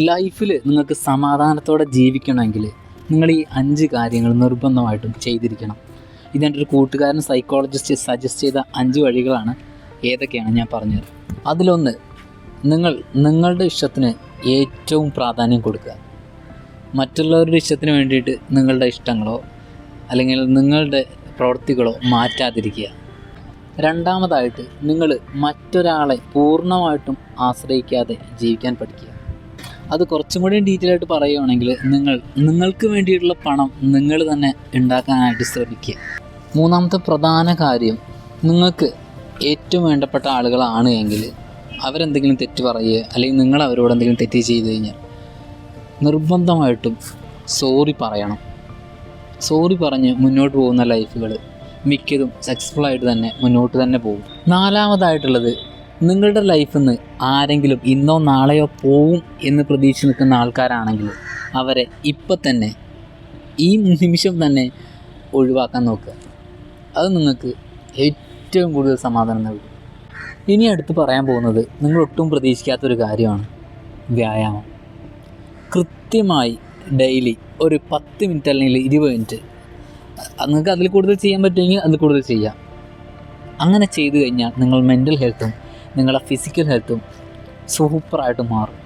ലൈഫിൽ നിങ്ങൾക്ക് സമാധാനത്തോടെ ജീവിക്കണമെങ്കിൽ നിങ്ങൾ ഈ 5 കാര്യങ്ങൾ നിർബന്ധമായിട്ടും ചെയ്തിരിക്കണം. ഇതെൻ്റെ ഒരു കൂട്ടുകാരൻ സൈക്കോളജിസ്റ്റ് സജസ്റ്റ് ചെയ്ത 5 വഴികളാണ്. ഏതൊക്കെയാണ് ഞാൻ പറഞ്ഞത്. അതിലൊന്ന്, നിങ്ങളുടെ ഇഷ്ടത്തിന് ഏറ്റവും പ്രാധാന്യം കൊടുക്കുക. മറ്റുള്ളവരുടെ ഇഷ്ടത്തിന് വേണ്ടിയിട്ട് നിങ്ങളുടെ ഇഷ്ടങ്ങളോ അല്ലെങ്കിൽ നിങ്ങളുടെ പ്രവൃത്തികളോ മാറ്റാതിരിക്കുക. രണ്ടാമതായിട്ട്, നിങ്ങൾ മറ്റൊരാളെ പൂർണ്ണമായിട്ടും ആശ്രയിക്കാതെ ജീവിക്കാൻ പഠിക്കുക. അത് കുറച്ചും കൂടി ഡീറ്റെയിൽ ആയിട്ട് പറയുകയാണെങ്കിൽ നിങ്ങൾക്ക് വേണ്ടിയിട്ടുള്ള പണം നിങ്ങൾ തന്നെ ഉണ്ടാക്കാനായിട്ട് ശ്രമിക്കുക. മൂന്നാമത്തെ പ്രധാന കാര്യം, നിങ്ങൾക്ക് ഏറ്റവും വേണ്ടപ്പെട്ട ആളുകളാണ് എങ്കിൽ അവരെന്തെങ്കിലും തെറ്റ് പറയുക അല്ലെങ്കിൽ നിങ്ങൾ അവരോട് എന്തെങ്കിലും തെറ്റ് ചെയ്ത് കഴിഞ്ഞാൽ നിർബന്ധമായിട്ടും സോറി പറയണം. സോറി പറഞ്ഞ് മുന്നോട്ട് പോകുന്ന ലൈഫുകൾ മിക്കതും സക്സസ്ഫുള്ളായിട്ട് തന്നെ മുന്നോട്ട് തന്നെ പോകും. നാലാമതായിട്ടുള്ളത്, നിങ്ങളുടെ ലൈഫിൽ നിന്ന് ആരെങ്കിലും ഇന്നോ നാളെയോ പോവും എന്ന് പ്രതീക്ഷിച്ച് നിൽക്കുന്ന ആൾക്കാരാണെങ്കിൽ അവരെ ഇപ്പം തന്നെ ഈ നിമിഷം തന്നെ ഒഴിവാക്കാൻ നോക്കുക. അത് നിങ്ങൾക്ക് ഏറ്റവും കൂടുതൽ സമാധാനം നൽകും. ഇനി അടുത്ത് പറയാൻ പോകുന്നത് നിങ്ങൾ ഒട്ടും പ്രതീക്ഷിക്കാത്തൊരു കാര്യമാണ് വ്യായാമം. കൃത്യമായി ഡെയിലി ഒരു 10 മിനിറ്റ് അല്ലെങ്കിൽ 20 മിനിറ്റ്, നിങ്ങൾക്ക് അതിൽ കൂടുതൽ ചെയ്യാൻ പറ്റുമെങ്കിൽ അതിൽ കൂടുതൽ ചെയ്യാം. അങ്ങനെ ചെയ്തു കഴിഞ്ഞാൽ നിങ്ങൾ മെൻ്റൽ ഹെൽത്തും നിങ്ങളുടെ ഫിസിക്കൽ ഹെൽത്തും സൂപ്പറായിട്ട് മാറും.